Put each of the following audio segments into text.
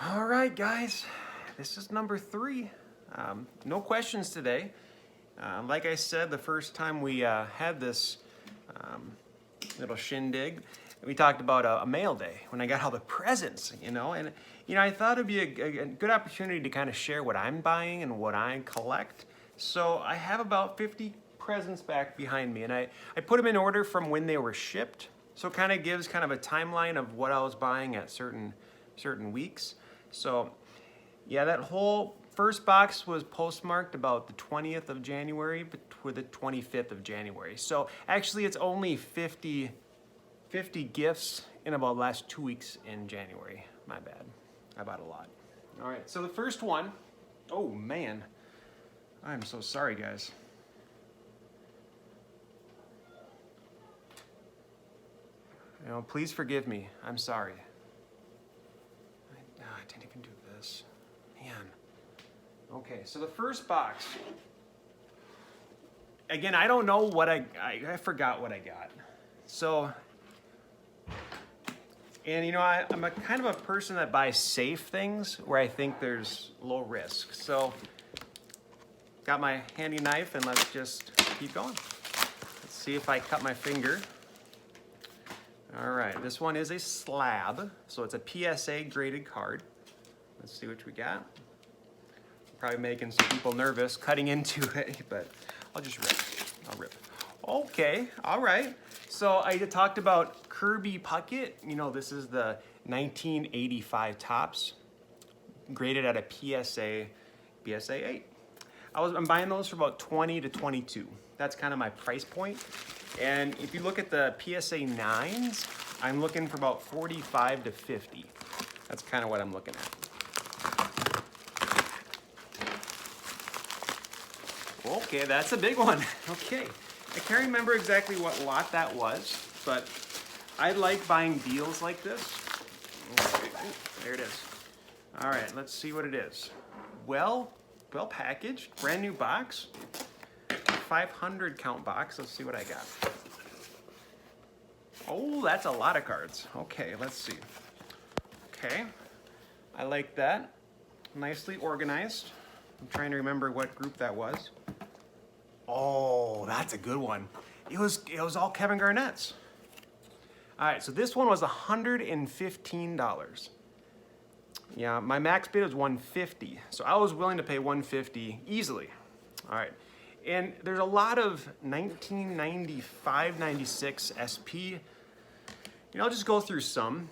All right, guys, this is number 3. No questions today. Like I said, the first time we had this little shindig, we talked about a mail day when I got all the presents, and I thought it'd be a good opportunity to kind of share what I'm buying and what I collect. So I have about 50 presents back behind me, and I put them in order from when they were shipped. So it kind of gives kind of a timeline of what I was buying at certain weeks. So yeah, that whole first box was postmarked about the 20th of January to the 25th of January. So actually it's only 50 gifts in about the last 2 weeks in January. My bad. I bought a lot. All right, so the first one, oh man, I'm so sorry, guys. Please forgive me. I'm sorry. I didn't even do this. Man. Okay, so the first box. Again, I don't know what I forgot what I got. So, and I'm a kind of a person that buys safe things where I think there's low risk. So, got my handy knife and let's just keep going. Let's see if I cut my finger. All right, this one is a slab, so it's a PSA graded card. Let's see what we got. Probably making some people nervous cutting into it, but I'll just rip. I'll rip. Okay, all right. So I talked about Kirby Puckett. This is the 1985 Topps, graded at a PSA 8. I'm buying those for about 20 to 22. That's kind of my price point. And if you look at the PSA 9s, I'm looking for about 45 to 50. That's kind of what I'm looking at. Okay, that's a big one. Okay, I can't remember exactly what lot that was, but I like buying deals like this. There it is. All right, let's see what it is. Well packaged, brand new box. 500 count box. Let's see what I got. Oh, that's a lot of cards. Okay, let's see. Okay, I like that. Nicely organized. I'm trying to remember what group that was. Oh, that's a good one. It was all Kevin Garnett's. All right, so this one was $115. Yeah, my max bid was $150, so I was willing to pay $150 easily. All right. And there's a lot of 1995, 96 SP. I'll just go through some.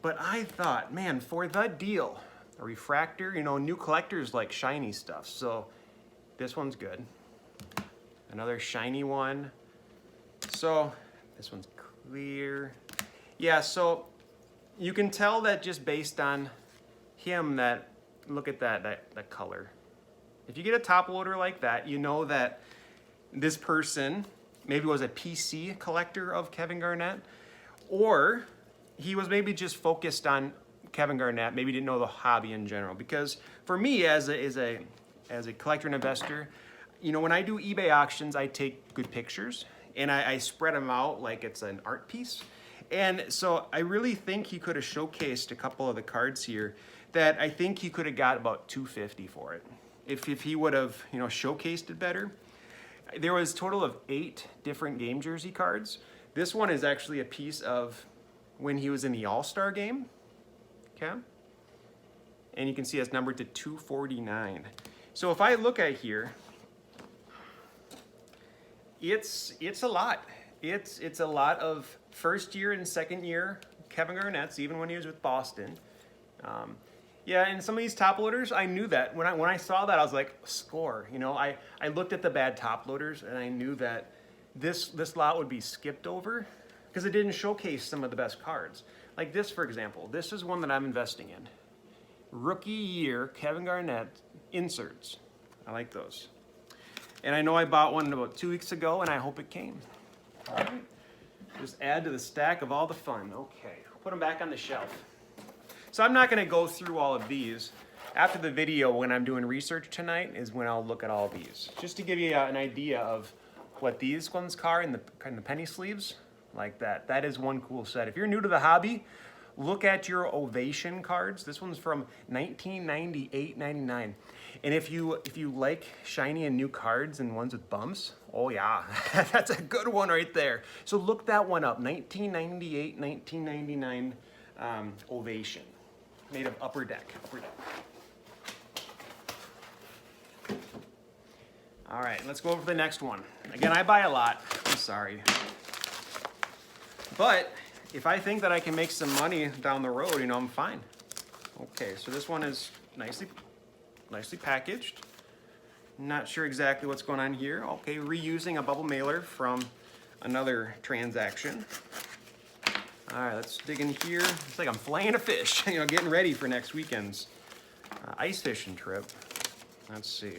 But I thought, man, for that deal, a refractor, new collectors like shiny stuff. So this one's good. Another shiny one. So this one's clear. Yeah, so you can tell that just based on him that, look at that color. If you get a top loader like that, you know that this person maybe was a PC collector of Kevin Garnett, or he was maybe just focused on Kevin Garnett, maybe didn't know the hobby in general. Because for me as a collector and investor, when I do eBay auctions, I take good pictures and I spread them out like it's an art piece. And so I really think he could have showcased a couple of the cards here that I think he could have got about $250 for it. If he would have, showcased it better. There was a total of 8 different game jersey cards. This one is actually a piece of when he was in the All-Star game. Okay? And you can see it's numbered to 249. So if I look at here, it's a lot. It's a lot of first year and second year Kevin Garnett's, even when he was with Boston. Yeah, and some of these top loaders, I knew that. When I saw that, I was like, score. I looked at the bad top loaders, and I knew that this lot would be skipped over because it didn't showcase some of the best cards. Like this, for example. This is one that I'm investing in. Rookie year Kevin Garnett inserts. I like those. And I know I bought one about 2 weeks ago, and I hope it came. All right. Just add to the stack of all the fun. Okay, I'll put them back on the shelf. So I'm not going to go through all of these. After the video, when I'm doing research tonight, is when I'll look at all these. Just to give you an idea of what these ones are in the penny sleeves, like that. That is one cool set. If you're new to the hobby, look at your Ovation cards. This one's from 1998-99. And if you like shiny and new cards and ones with bumps, oh yeah, that's a good one right there. So look that one up, 1998-1999 Ovation, made of upper deck. All right, let's go over to the next one. Again, I buy a lot, I'm sorry. But if I think that I can make some money down the road, you know, I'm fine. Okay, so this one is nicely packaged. Not sure exactly what's going on here. Okay, reusing a bubble mailer from another transaction. All right, let's dig in here. It's like I'm flaying a fish, you know, getting ready for next weekend's ice fishing trip. Let's see.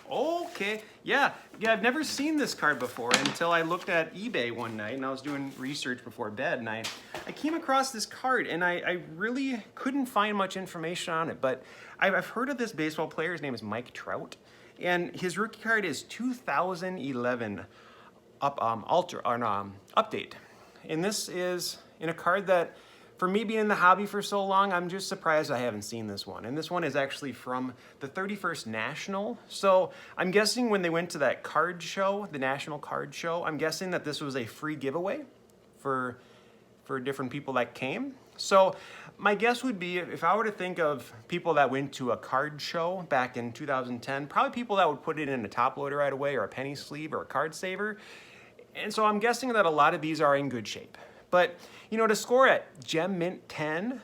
Okay, yeah, I've never seen this card before until I looked at eBay one night and I was doing research before bed, and I came across this card and I really couldn't find much information on it, but I've heard of this baseball player. His name is Mike Trout, and his rookie card is 2011 update. And this is in a card that, for me being in the hobby for so long, I'm just surprised I haven't seen this one. And this one is actually from the 31st National. So I'm guessing when they went to that card show, the National Card Show, I'm guessing that this was a free giveaway for different people that came. So my guess would be, if I were to think of people that went to a card show back in 2010, probably people that would put it in a top loader right away, or a penny sleeve, or a card saver. And so I'm guessing that a lot of these are in good shape. But, you know, to score at Gem Mint 10,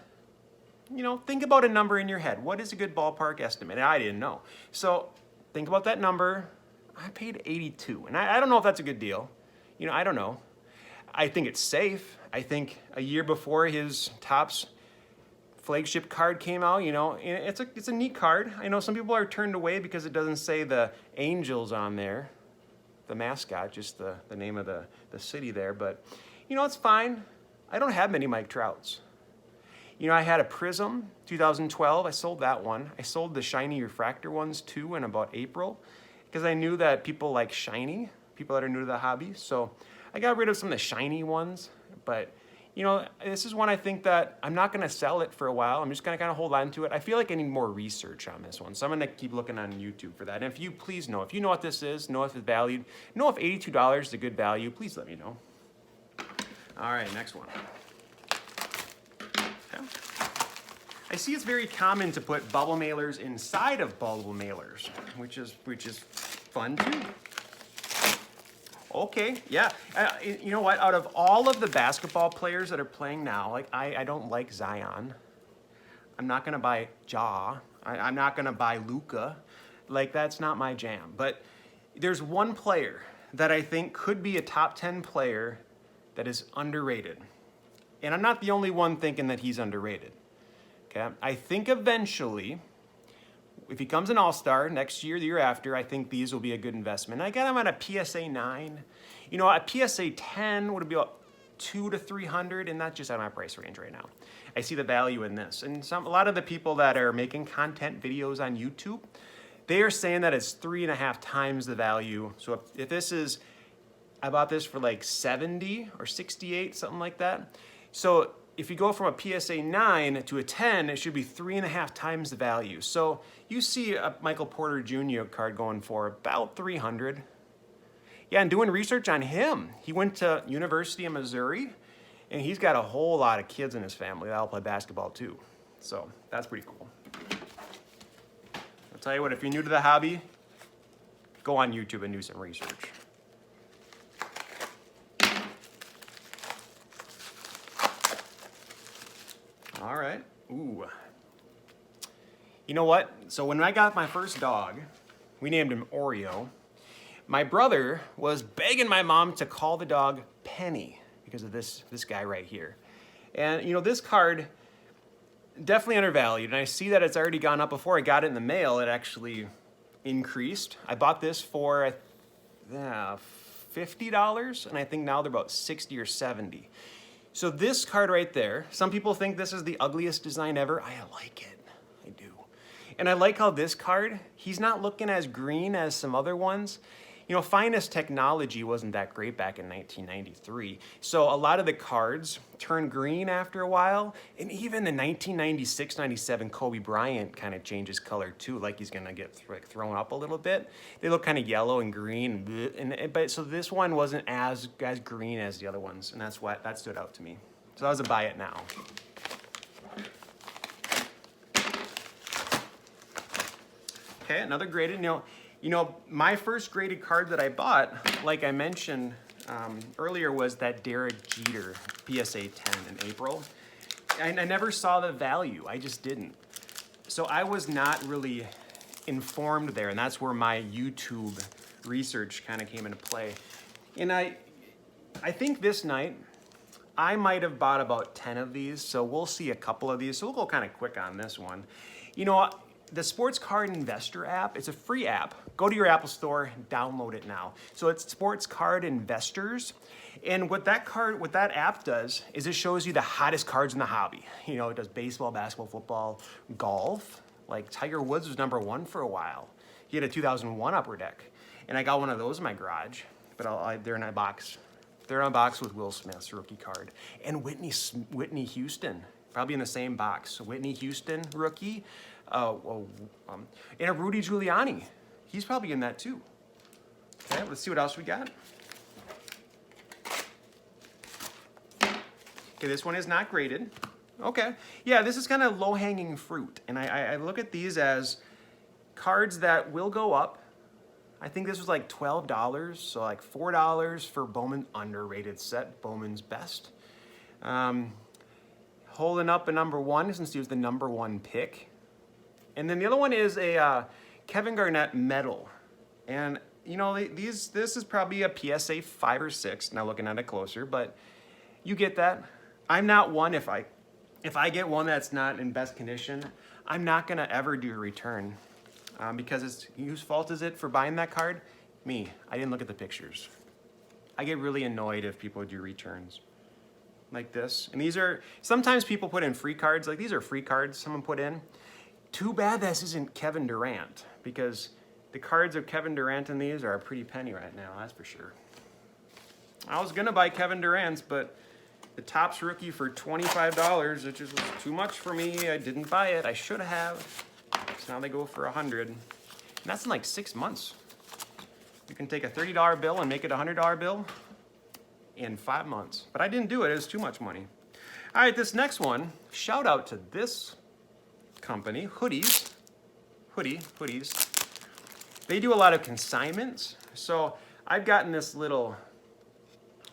you know, think about a number in your head. What is a good ballpark estimate? I didn't know. So think about that number. I paid 82, and I don't know if that's a good deal. You know, I don't know. I think it's safe. I think a year before his Topps flagship card came out, you know, it's a neat card. I know some people are turned away because it doesn't say the Angels on there, the mascot, just the name of the city there, but you know, it's fine. I don't have many Mike Trouts. You know, I had a Prism 2012. I sold that one. I sold the shiny refractor ones too in about April, because I knew that people like shiny, people that are new to the hobby. So I got rid of some of the shiny ones. But, you know, this is one I think that I'm not going to sell it for a while. I'm just going to kind of hold on to it. I feel like I need more research on this one. So I'm going to keep looking on YouTube for that. And if you please know, if you know what this is, know if it's valued, know if $82 is a good value, please let me know. All right, next one. Okay. I see it's very common to put bubble mailers inside of bubble mailers, which is fun too. Okay, yeah. You know what? Out of all of the basketball players that are playing now, like I don't like Zion. I'm not gonna buy Ja. I'm not gonna buy Luka. Like, that's not my jam. But there's one player that I think could be a top 10 player that is underrated. And I'm not the only one thinking that he's underrated. Okay? I think eventually, if he becomes an all-star next year, the year after, I think these will be a good investment. I got him at a PSA 9. You know, a PSA 10 would be about $200 to $300, and that's just out of my price range right now. I see the value in this. And a lot of the people that are making content videos on YouTube, they are saying that it's 3.5 times the value. So if this is, I bought this for like 70 or 68, something like that. So if you go from a PSA 9 to a 10, it should be 3.5 times the value. So you see a Michael Porter Jr. card going for about 300. Yeah, and doing research on him, he went to University of Missouri, and he's got a whole lot of kids in his family that'll play basketball too. So that's pretty cool. I'll tell you what, if you're new to the hobby, go on YouTube and do some research. All right. Ooh. You know what? So when I got my first dog, we named him Oreo. My brother was begging my mom to call the dog Penny because of this guy right here. And you know, this card, definitely undervalued. And I see that it's already gone up. Before I got it in the mail, it actually increased. I bought this for $50, and I think now they're about 60 or 70. So this card right there, some people think this is the ugliest design ever. I like it, I do. And I like how this card, he's not looking as green as some other ones. You know, Finest technology wasn't that great back in 1993. So a lot of the cards turned green after a while. And even the 1996-97 Kobe Bryant kind of changes color too, like he's gonna get thrown up a little bit. They look kind of yellow and green, but so this one wasn't as green as the other ones, and that's what that stood out to me. So that was a buy it now. Okay, another graded. You know, my first graded card that I bought, like I mentioned earlier, was that Derek Jeter PSA 10 in April. I never saw the value, I just didn't. So I was not really informed there, and that's where my YouTube research kind of came into play. And I think this night, I might have bought about 10 of these, so we'll see a couple of these. So we'll go kind of quick on this one. You know, the Sports Card Investor app, it's a free app. Go to your Apple Store, download it now. So it's Sports Card Investors. And what that app does is it shows you the hottest cards in the hobby. You know, it does baseball, basketball, football, golf. Like Tiger Woods was #1 for a while. He had a 2001 Upper Deck. And I got one of those in my garage, but they're in a box. They're in a box with Will Smith's rookie card. And Whitney Houston, probably in the same box. So Whitney Houston rookie. And a Rudy Giuliani. He's probably in that too. Okay, let's see what else we got. Okay, this one is not graded. Okay, yeah, this is kind of low-hanging fruit. And I look at these as cards that will go up. I think this was like $12, so like $4 for Bowman underrated set, Bowman's best. Holding up a #1 since he was the #1 pick. And then the other one is a Kevin Garnett medal. And you know, this is probably a PSA 5 or 6, now looking at it closer, but you get that. I'm not one, if I get one that's not in best condition, I'm not gonna ever do a return. Because whose fault is it for buying that card? Me, I didn't look at the pictures. I get really annoyed if people do returns like this. And these are, sometimes people put in free cards, like these are free cards someone put in. Too bad this isn't Kevin Durant, because the cards of Kevin Durant in these are a pretty penny right now, that's for sure. I was gonna buy Kevin Durant's, but the Topps rookie for $25, which was too much for me. I didn't buy it, I should have. So now they go for $100. And that's in like 6 months. You can take a $30 bill and make it a $100 bill in 5 months. But I didn't do it, it was too much money. All right, this next one, shout out to this company, hoodies. They do a lot of consignments. So I've gotten this little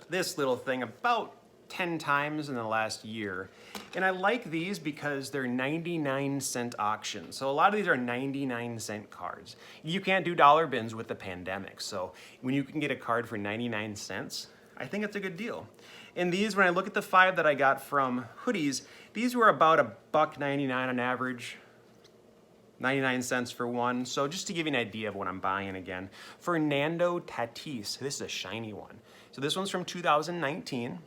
thing about 10 times in the last year. And I like these because they're 99-cent auctions. So a lot of these are 99-cent cards. You can't do dollar bins with the pandemic. So when you can get a card for 99 cents, I think it's a good deal. And these, when I look at the 5 that I got from hoodies, these were about $1.99 on average. 99 cents for one. So just to give you an idea of what I'm buying again. Fernando Tatis, this is a shiny one. So this one's from 2019.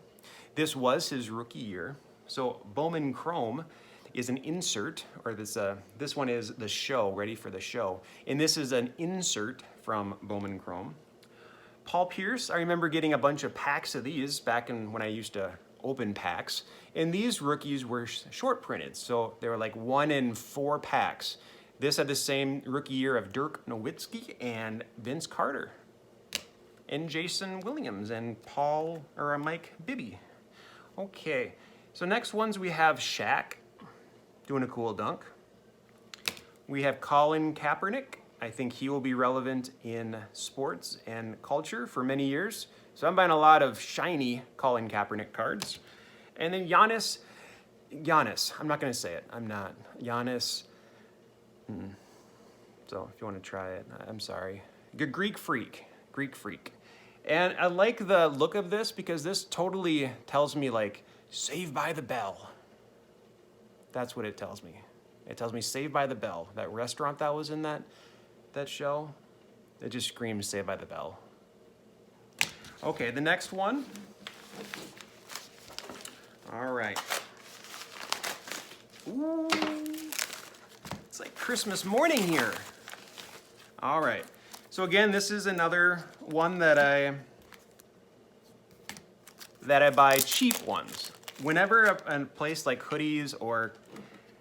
This was his rookie year. So Bowman Chrome is an insert, or this one is the show, ready for the show. And this is an insert from Bowman Chrome. Paul Pierce, I remember getting a bunch of packs of these back when I used to open packs. And these rookies were short printed, so they were like 1 in 4 packs. This had the same rookie year of Dirk Nowitzki and Vince Carter. And Jason Williams and Mike Bibby. Okay, so next ones we have Shaq doing a cool dunk. We have Colin Kaepernick. I think he will be relevant in sports and culture for many years. So I'm buying a lot of shiny Colin Kaepernick cards. And then Giannis, I'm not gonna say it, I'm not. Giannis, so if you wanna try it, I'm sorry. Greek Freak. And I like the look of this because this totally tells me like, Saved by the Bell. That's what it tells me. It tells me Saved by the Bell. That restaurant that was in that show, it just screams Saved by the Bell. Okay, the next one. All right. Ooh, it's like Christmas morning here. All right. So again, this is another one that I buy cheap ones. Whenever a place like Hoodies or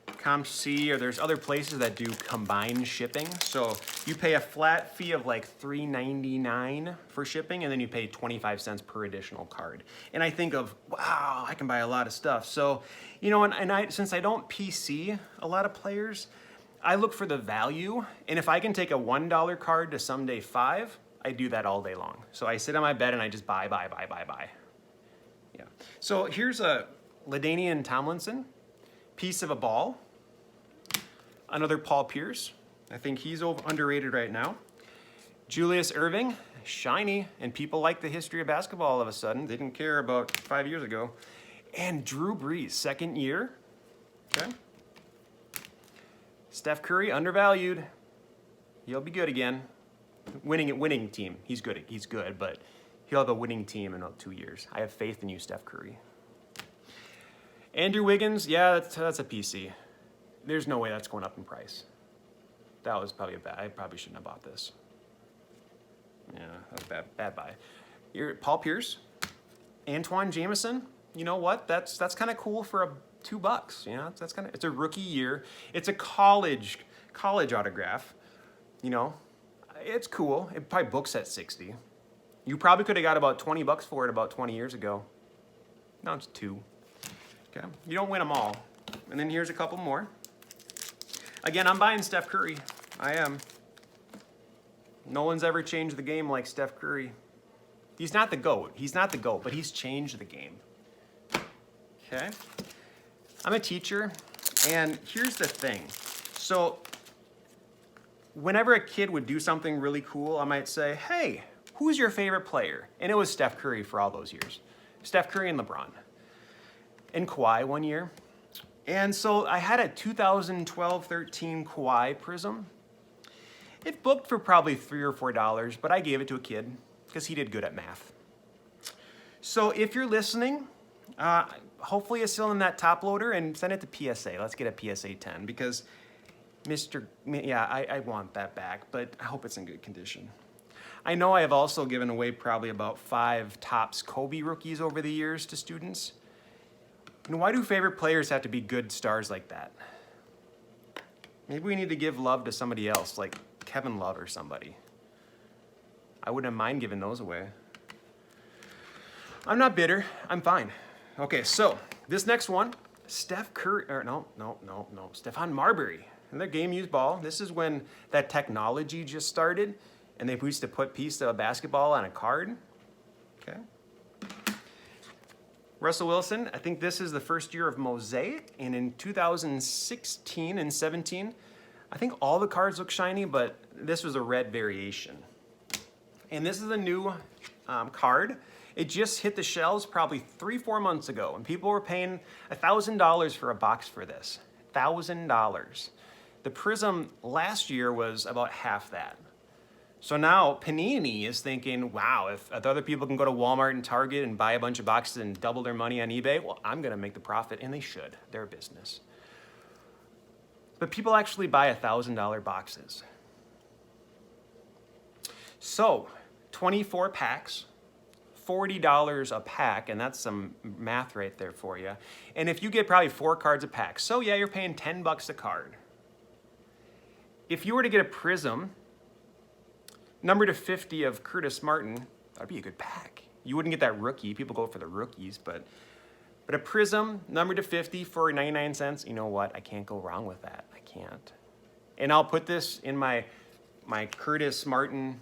CompC, or there's other places that do combined shipping. So you pay a flat fee of like $3.99 for shipping, and then you pay 25 cents per additional card. And I think of, wow, I can buy a lot of stuff. So, you know, since I don't PC a lot of players, I look for the value. And if I can take a $1 card to someday 5, I do that all day long. So I sit on my bed and I just buy. Yeah. So here's a LaDainian Tomlinson, piece of a ball. Another Paul Pierce. I think he's underrated right now. Julius Erving, shiny, and people like the history of basketball all of a sudden. They didn't care about 5 years ago. And Drew Brees, second year. Okay. Steph Curry, undervalued. He'll be good again. Winning team. He's good, but he'll have a winning team in about 2 years. I have faith in you, Steph Curry. Andrew Wiggins, yeah, that's a PC. There's no way that's going up in price. That was probably I probably shouldn't have bought this. Yeah, that was bad buy. Paul Pierce, Antoine Jameson. You know what? That's kind of cool for $2. You know, it's a rookie year. It's a college autograph. You know, it's cool. It probably books at 60. You probably could have got about $20 for it about 20 years ago. Now it's 2. Okay, you don't win them all. And then here's a couple more. Again, I'm buying Steph Curry. I am. No one's ever changed the game like Steph Curry. He's not the GOAT, but he's changed the game. Okay. I'm a teacher, and here's the thing. So whenever a kid would do something really cool, I might say, hey, who's your favorite player? And it was Steph Curry for all those years. Steph Curry and LeBron. And Kawhi one year. And so I had a 2012-13 Kawhi Prism. It booked for probably $3 or $4, but I gave it to a kid because he did good at math. So if you're listening, hopefully it's still in that top loader, and send it to PSA. Let's get a PSA 10 because I want that back, but I hope it's in good condition. I know I have also given away probably about 5 Topps Kobe rookies over the years to students. And why do favorite players have to be good stars like that? Maybe we need to give love to somebody else, like Kevin Love or somebody. I wouldn't mind giving those away. I'm not bitter. I'm fine. Okay, so this next one, Steph Curry, or no, Stephon Marbury. Another game-used ball. This is when that technology just started, and they used to put a piece of basketball on a card. Okay. Russell Wilson, I think this is the first year of Mosaic, and in 2016 and 17, I think all the cards look shiny, but this was a red variation. And this is a new card. It just hit the shelves probably 3-4 months ago, and people were paying $1,000 for a box for this. $1,000. The Prism last year was about half that. So now Panini is thinking, wow, if other people can go to Walmart and Target and buy a bunch of boxes and double their money on eBay, well, I'm gonna make the profit, and they should. They're a business. But people actually buy $1,000 boxes. So 24 packs, $40 a pack, and that's some math right there for you. And if you get probably 4 cards a pack, so yeah, you're paying $10 a card. If you were to get a Prism, number to 50 of Curtis Martin, that'd be a good pack. You wouldn't get that rookie. People go for the rookies, but a Prism, number to 50 for 99 cents, you know what? I can't go wrong with that. I can't. And I'll put this in my Curtis Martin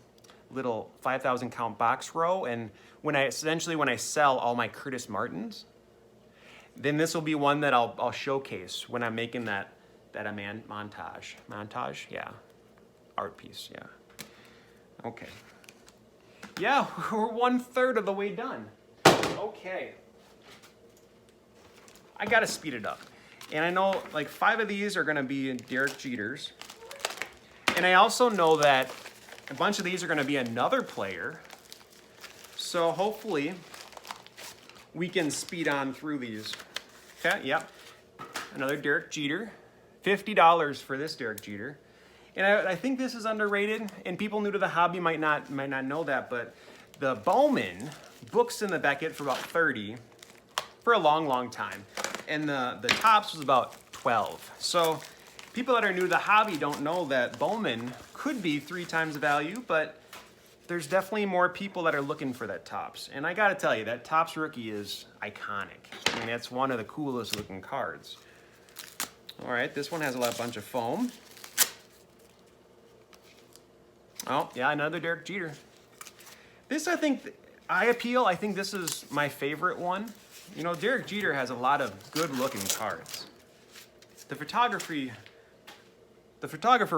little 5,000 count box row, and when I sell all my Curtis Martins, then this will be one that I'll showcase when I'm making that montage, yeah, art piece, yeah. Okay. Yeah, we're 1/3 of the way done. Okay. I gotta speed it up. And I know like 5 of these are gonna be Derek Jeters. And I also know that a bunch of these are gonna be another player. So hopefully we can speed on through these. Okay, yep. Another Derek Jeter. $50 for this Derek Jeter. And I think this is underrated, and people new to the hobby might not know that, but the Bowman books in the Beckett for about 30 for a long time. And the Topps was about 12. So people that are new to the hobby don't know that Bowman could be 3 times the value, but there's definitely more people that are looking for that Topps. And I gotta tell you, that Topps rookie is iconic. I mean, that's one of the coolest looking cards. All right, this one has a bunch of foam. Oh, yeah, another Derek Jeter. This, I think, eye appeal, I think this is my favorite one. You know, Derek Jeter has a lot of good-looking cards. The photographer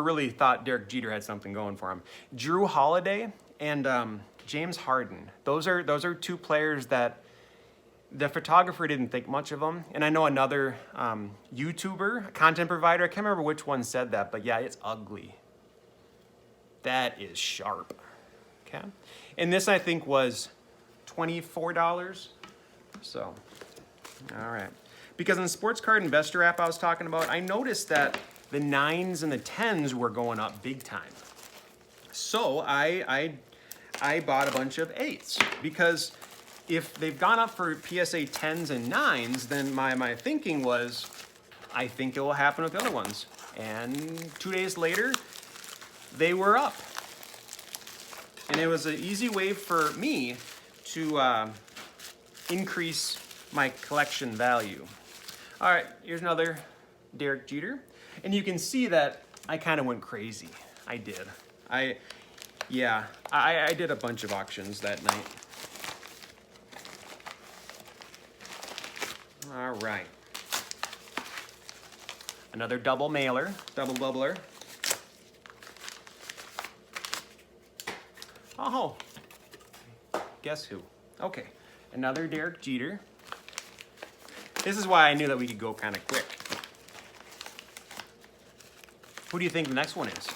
really thought Derek Jeter had something going for him. Drew Holiday and James Harden. Those are 2 players that the photographer didn't think much of them. And I know another YouTuber, a content provider, I can't remember which one said that, but yeah, it's ugly. That is sharp. Okay. And this, I think, was $24. So, all right. Because in the Sports Card Investor app I was talking about, I noticed that the 9s and the 10s were going up big time. So I bought a bunch of 8s, because if they've gone up for PSA 10s and 9s, then my thinking was, I think it will happen with the other ones. And 2 days later, they were up. And it was an easy way for me to increase my collection value. All right, here's another Derek Jeter. And you can see that I kind of went crazy. I did. I did a bunch of auctions that night. All right. Another double mailer, double bubbler. Oh, guess who? Okay, another Derek Jeter. This is why I knew that we could go kind of quick. Who do you think the next one is?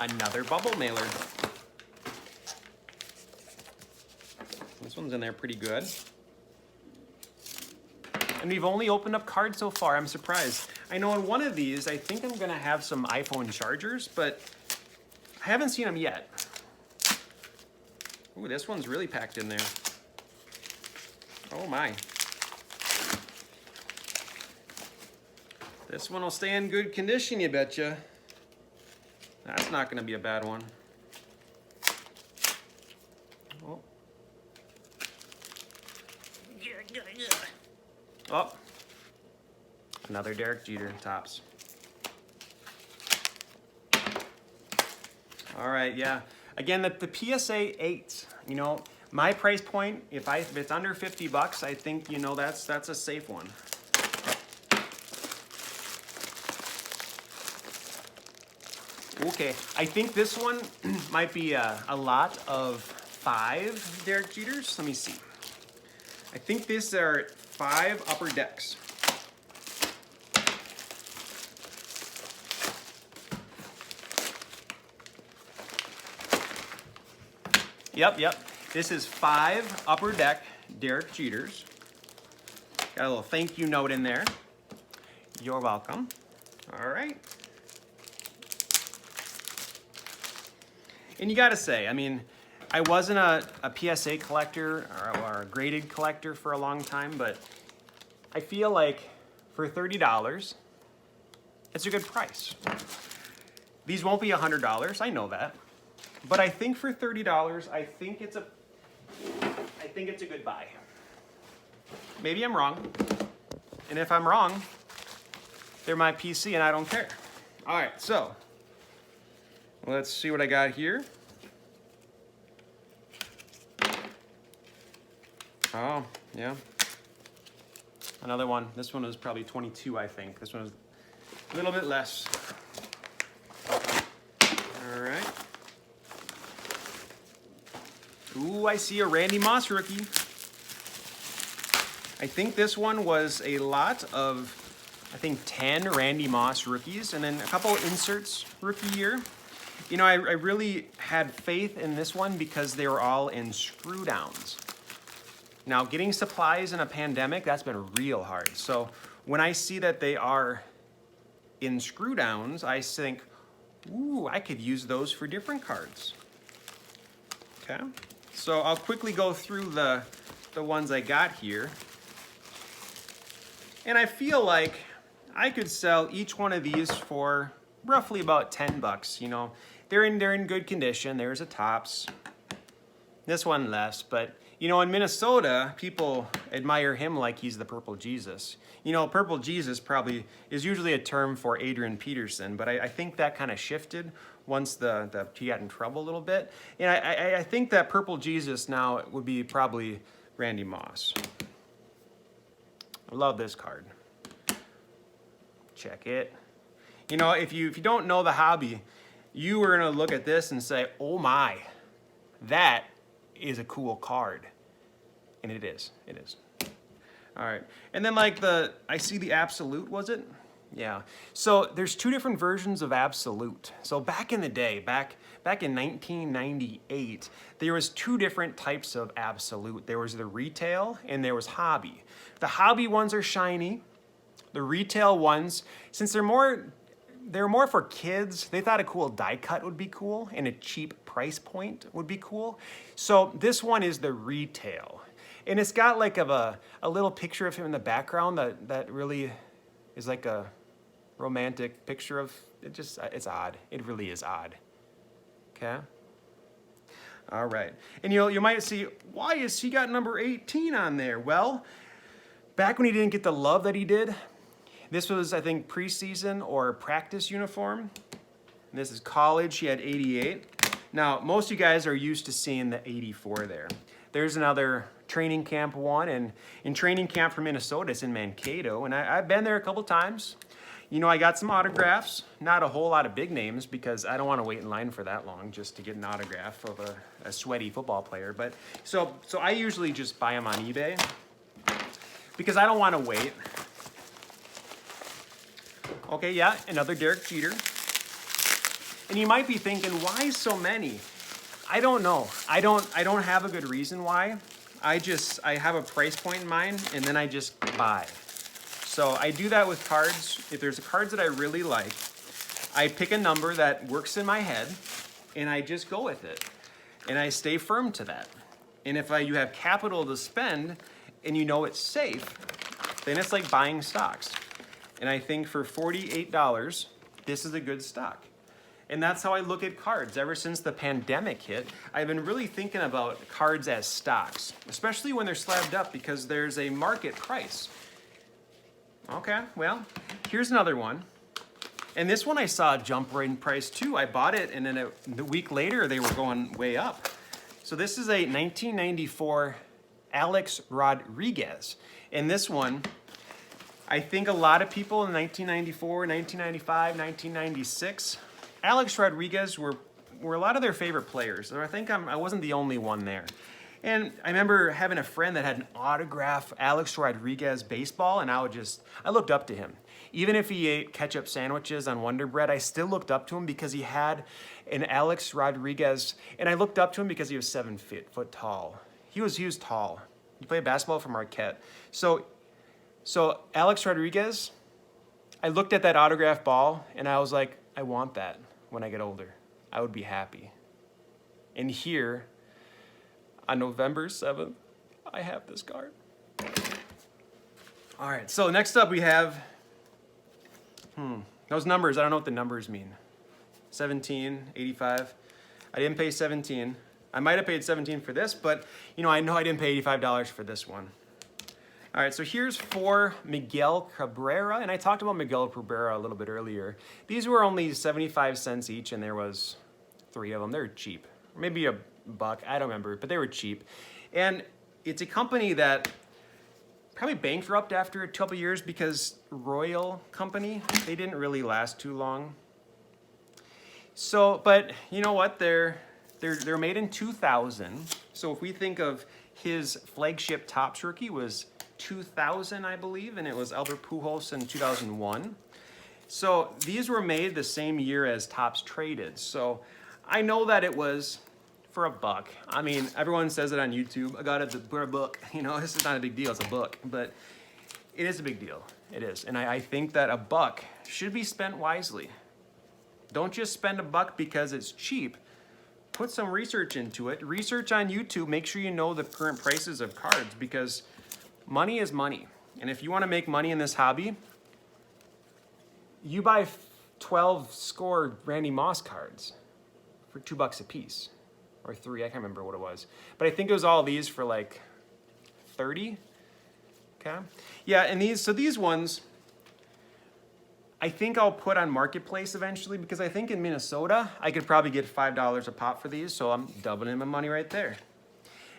Another bubble mailer. This one's in there pretty good. And we've only opened up cards so far. I'm surprised. I know in one of these, I think I'm gonna have some iPhone chargers, but I haven't seen them yet. Ooh, this one's really packed in there. Oh my. This one will stay in good condition, you betcha. That's not gonna be a bad one. Oh. Oh. Another Derek Jeter Topps. All right, yeah. Again, the PSA 8, you know, my price point, if it's under 50 bucks, I think, you know, that's a safe one. Okay, I think this one might be a lot of 5 Derek Jeters. Let me see. I think these are 5 upper decks. Yep. This is 5 upper deck Derek Jeters. Got a little thank you note in there. You're welcome. All right. And you gotta say, I mean, I wasn't a PSA collector or a graded collector for a long time, but I feel like for $30, it's a good price. These won't be $100, I know that. But I think for $30, I think it's a good buy. Maybe I'm wrong. And if I'm wrong, they're my PC and I don't care. All right, so let's see what I got here. Oh, yeah. Another one. This one was probably 22, I think. This one was a little bit less. All right. Ooh, I see a Randy Moss rookie. I think this one was a lot of, I think 10 Randy Moss rookies and then a couple inserts rookie year. You know, I really had faith in this one because they were all in screw downs. Now, getting supplies in a pandemic, that's been real hard. So when I see that they are in screw downs, I think, ooh, I could use those for different cards. Okay, so I'll quickly go through the ones I got here. And I feel like I could sell each one of these for roughly about 10 bucks. You know, they're in good condition. There's a Topps. This one less, but you know, in Minnesota, people admire him like he's the Purple Jesus. You know, Purple Jesus probably is usually a term for Adrian Peterson, but I think that kind of shifted once he got in trouble a little bit. And I think that Purple Jesus now would be probably Randy Moss. I love this card. Check it. You know, if you don't know the hobby, you are gonna look at this and say, oh my, that is a cool card. And it is. All right. And then like I see the Absolute, was it? Yeah. So there's two different versions of Absolute. So back in the day, back in 1998, there was two different types of Absolute. There was the retail and there was hobby. The hobby ones are shiny. The retail ones, since they're more for kids, they thought a cool die cut would be cool and a cheap price point would be cool. So this one is the retail. And it's got like a little picture of him in the background that really is like a romantic picture of, it's odd. It really is odd. Okay? All right. And you might see, why has he got number 18 on there? Well, back when he didn't get the love that he did, this was, I think, preseason or practice uniform. And this is college. He had 88. Now, most of you guys are used to seeing the 84 there. There's another training camp one, and in training camp for Minnesota, it's in Mankato, and I've been there a couple times. You know, I got some autographs, not a whole lot of big names because I don't want to wait in line for that long just to get an autograph of a sweaty football player. But so I usually just buy them on eBay because I don't want to wait. Okay, yeah, another Derek Jeter. And you might be thinking, why so many? I don't know. I don't have a good reason why. I have a price point in mind, and then I just buy. So I do that with cards. If there's cards that I really like, I pick a number that works in my head, and I just go with it. And I stay firm to that. And if you have capital to spend, and you know it's safe, then it's like buying stocks. And I think for $48, this is a good stock. And that's how I look at cards. Ever since the pandemic hit, I've been really thinking about cards as stocks, especially when they're slabbed up because there's a market price. Okay, well, here's another one. And this one I saw jump right in price too. I bought it and then a week later they were going way up. So this is a 1994 Alex Rodriguez. And this one, I think a lot of people in 1994, 1995, 1996, Alex Rodriguez were a lot of their favorite players. So I think I wasn't the only one there. And I remember having a friend that had an autograph Alex Rodriguez baseball, and I looked up to him. Even if he ate ketchup sandwiches on Wonder Bread, I still looked up to him because he had an Alex Rodriguez, and I looked up to him because he was 7 foot tall. He was tall. He played basketball for Marquette. So Alex Rodriguez, I looked at that autograph ball, and I was like, I want that when I get older. I would be happy. And here, on November 7th, I have this card. All right, so next up we have, those numbers, I don't know what the numbers mean. 17, 85. I didn't pay 17. I might have paid 17 for this, but I know I didn't pay $85 for this one. All right, so here's 4 Miguel Cabrera, and I talked about Miguel Cabrera a little bit earlier. These were only 75 cents each, and there was 3 of them. They're cheap, maybe $1, I don't remember, but they were cheap. And it's a company that probably bankrupt after a couple years because Royal Company, they didn't really last too long. So, but you know what? They're made in 2000. So if we think of his flagship Topps rookie was 2000, I believe, and it was Albert Pujols in 2001. So these were made the same year as Topps traded. So I know that it was for $1. I mean, everyone says it on YouTube. I got it for $1. You know, this is not a big deal. It's a book, but it is a big deal. It is, and I think that $1 should be spent wisely. Don't just spend $1 because it's cheap. Put some research into it. Research on YouTube. Make sure you know the current prices of cards, because money is money. And if you want to make money in this hobby, you buy 12 score Randy Moss cards for $2 a piece, or 3. I can't remember what it was, but I think it was all these for like 30. Okay. Yeah, and these ones, I think I'll put on Marketplace eventually, because I think in Minnesota, I could probably get $5 a pop for these, so I'm doubling my money right there.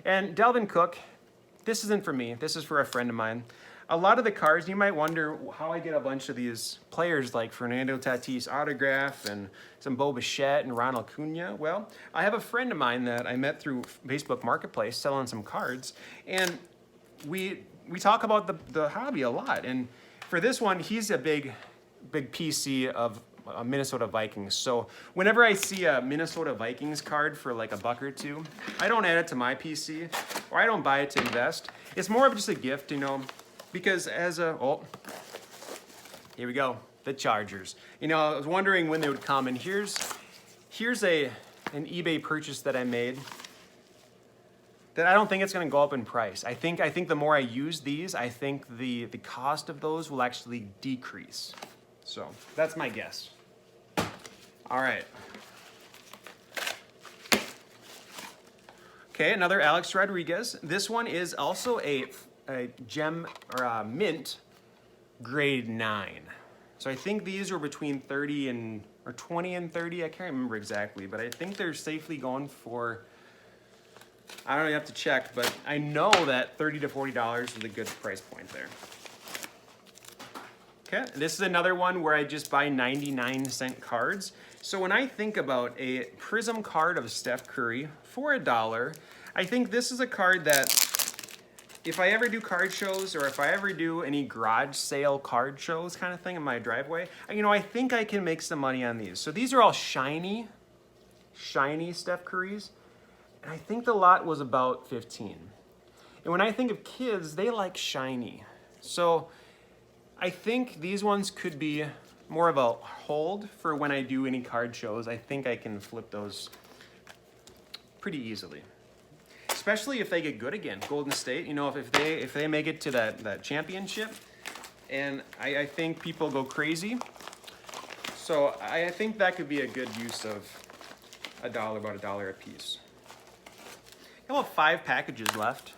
And Delvin Cook, this isn't for me, this is for a friend of mine. A lot of the cards, you might wonder how I get a bunch of these players like Fernando Tatis autograph and some Bo Bichette and Ronald Acuna. Well, I have a friend of mine that I met through Facebook Marketplace selling some cards, and we talk about the hobby a lot. And for this one, he's a big PC of Minnesota Vikings. So whenever I see a Minnesota Vikings card for like $1 or $2, I don't add it to my PC, or I don't buy it to invest. It's more of just a gift, you know, because as a, oh, here we go, the Chargers. You know, I was wondering when they would come, and here's an eBay purchase that I made that I don't think it's going to go up in price. I think the more I use these, I think the cost of those will actually decrease. So that's my guess. All right. Okay, another Alex Rodriguez. This one is also a gem or a mint grade 9. So I think these are between 30 and or 20 and 30. I can't remember exactly, but I think they're safely going for, I don't know, you have to check, but I know that $30 to $40 is a good price point there. Okay, this is another one where I just buy 99-cent cards. So when I think about a Prism card of Steph Curry for $1, I think this is a card that if I ever do card shows, or if I ever do any garage sale card shows kind of thing in my driveway, you know, I think I can make some money on these. So these are all shiny Steph Currys, and I think the lot was about 15. And when I think of kids, they like shiny. So I think these ones could be more of a hold for when I do any card shows. I think I can flip those pretty easily, especially if they get good again. Golden State, you know, if they make it to that championship, and I think people go crazy. So I think that could be a good use of $1, about $1 a piece. Got about 5 packages left.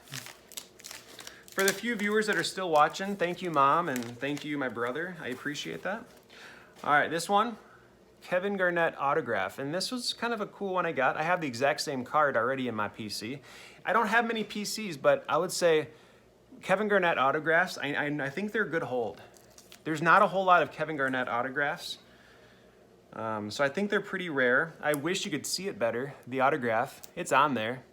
For the few viewers that are still watching, thank you, Mom, and thank you, my brother. I appreciate that. All right, this one, Kevin Garnett autograph, and this was kind of a cool one I got. I have the exact same card already in my PC. I don't have many PCs, but I would say Kevin Garnett autographs, I think they're a good hold. There's not a whole lot of Kevin Garnett autographs, so I think they're pretty rare. I wish you could see it better, the autograph. It's on there.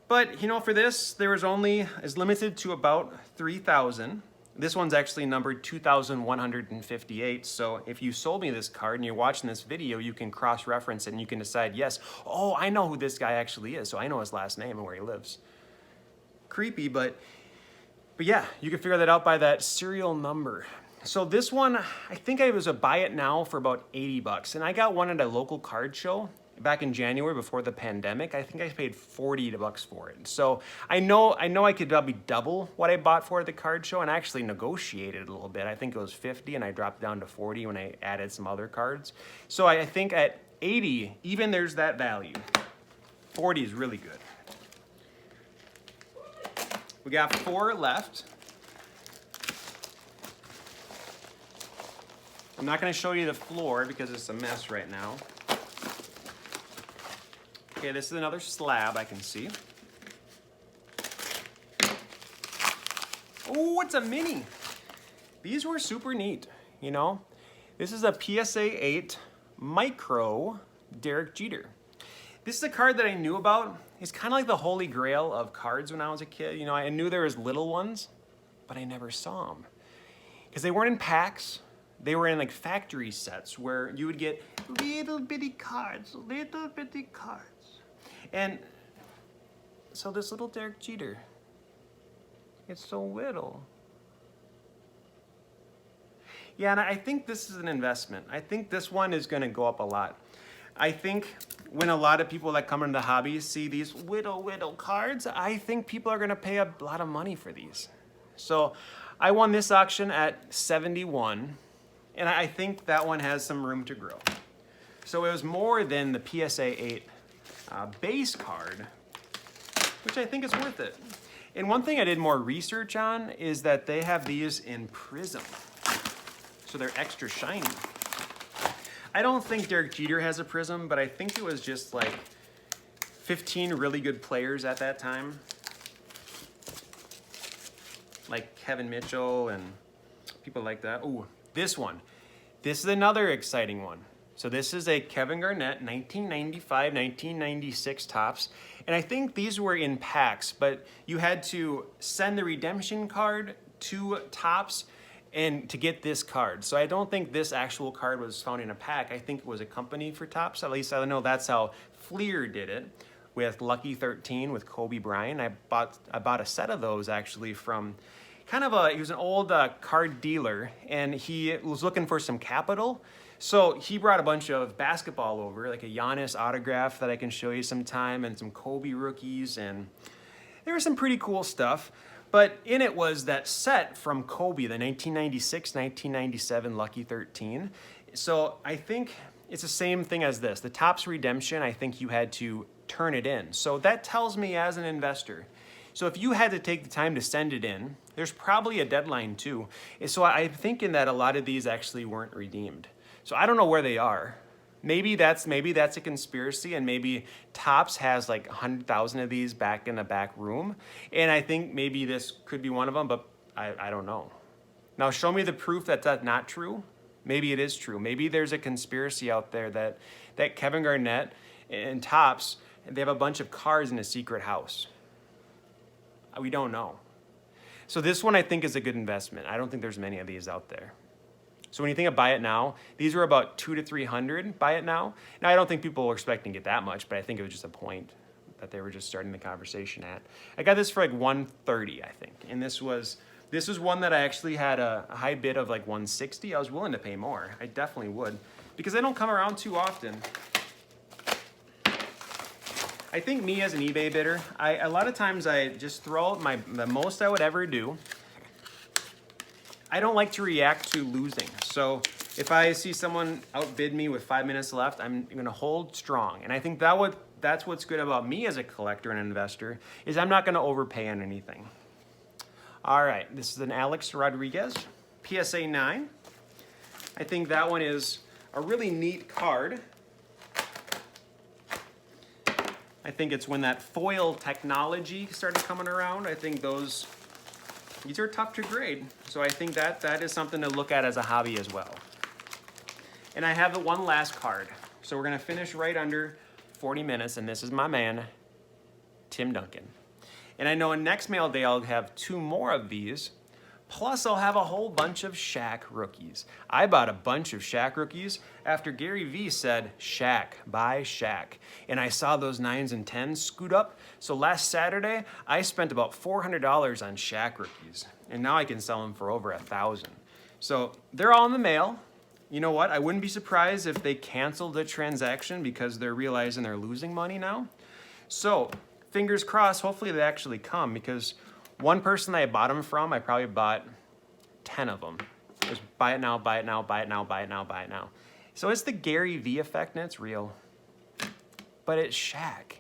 But, you know, for this, there was only, is limited to about 3,000. This one's actually numbered 2,158. So if you sold me this card and you're watching this video, you can cross-reference it and you can decide, yes, oh, I know who this guy actually is. So I know his last name and where he lives. Creepy, but yeah, you can figure that out by that serial number. So this one, I think I was a buy it now for about $80. And I got one at a local card show back in January before the pandemic. I think I paid $40 for it. So I know I could probably double what I bought for at the card show, and I actually negotiated a little bit. I think it was 50 and I dropped down to 40 when I added some other cards. So I think at 80, even there's that value. 40 is really good. We got 4 left. I'm not going to show you the floor because it's a mess right now. Okay, this is another slab I can see. Oh, it's a mini. These were super neat, you know. This is a PSA 8 Micro Derek Jeter. This is a card that I knew about. It's kind of like the holy grail of cards when I was a kid. You know, I knew there was little ones, but I never saw them. Because they weren't in packs. They were in like factory sets where you would get little bitty cards, And so this little Derek Jeter, it's so little. Yeah, and I think this is an investment. I think this one is going to go up a lot. I think when a lot of people that come into the hobby see these little cards, I think people are going to pay a lot of money for these. So I won this auction at 71, and I think that one has some room to grow. So it was more than the PSA 8 base card, which I think is worth it. And one thing I did more research on is that they have these in prism. So they're extra shiny. I don't think Derek Jeter has a prism, but I think it was just like 15 really good players at that time. Like Kevin Mitchell and people like that. Ooh, this one. This is another exciting one. So this is a Kevin Garnett 1995, 1996 Topps. And I think these were in packs, but you had to send the redemption card to Topps and to get this card. So I don't think this actual card was found in a pack. I think it was a company for Topps. At least I know that's how Fleer did it with Lucky 13 with Kobe Bryant. I bought a set of those actually from he was an old card dealer, and he was looking for some capital. So he brought a bunch of basketball over, like a Giannis autograph that I can show you sometime, and some Kobe rookies, and there was some pretty cool stuff. But in it was that set from Kobe, the 1996-1997 Lucky 13. So I think it's the same thing as this. The Topps redemption, I think you had to turn it in. So that tells me as an investor, so if you had to take the time to send it in, there's probably a deadline too. So I'm thinking that a lot of these actually weren't redeemed. So I don't know where they are. Maybe that's a conspiracy, and maybe Topps has like 100,000 of these back in the back room. And I think maybe this could be one of them, but I don't know. Now show me the proof that that's not true. Maybe it is true. Maybe there's a conspiracy out there that Kevin Garnett and Topps, they have a bunch of cards in a secret house. We don't know. So this one I think is a good investment. I don't think there's many of these out there. So when you think of buy it now, these were about 200 to 300 buy it now. Now I don't think people were expecting to get that much, but I think it was just a point that they were just starting the conversation at. I got this for like 130, I think. And this was one that I actually had a high bid of like 160. I was willing to pay more. I definitely would, because they don't come around too often. I think me as an eBay bidder, a lot of times I just throw out the most I would ever do. I don't like to react to losing. So if I see someone outbid me with 5 minutes left, I'm gonna hold strong. And I think that's what's good about me as a collector and investor, is I'm not gonna overpay on anything. All right, this is an Alex Rodriguez, PSA 9. I think that one is a really neat card. I think it's when that foil technology started coming around. I think these are tough to grade. So I think that is something to look at as a hobby as well. And I have the one last card. So we're gonna finish right under 40 minutes, and this is my man, Tim Duncan. And I know in next mail day I'll have 2 more of these, plus I'll have a whole bunch of Shaq rookies. I bought a bunch of Shaq rookies after Gary Vee said, Shaq, buy Shaq. And I saw those 9s and 10s scoot up. So last Saturday, I spent about $400 on Shaq rookies. And now I can sell them for over 1,000. So they're all in the mail. You know what? I wouldn't be surprised if they canceled the transaction because they're realizing they're losing money now. So fingers crossed, hopefully they actually come, because one person that I bought them from, I probably bought 10 of them. It was buy it now, buy it now, buy it now, buy it now, buy it now. So it's the Gary Vee effect, and it's real. But it's Shaq.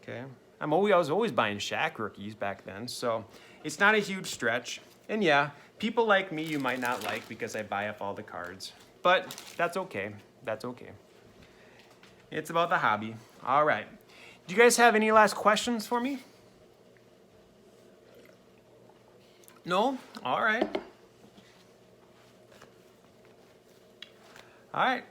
Okay? I was always buying Shaq rookies back then, so it's not a huge stretch. And yeah, people like me you might not like because I buy up all the cards. But that's okay. That's okay. It's about the hobby. All right. Do you guys have any last questions for me? No? All right. All right.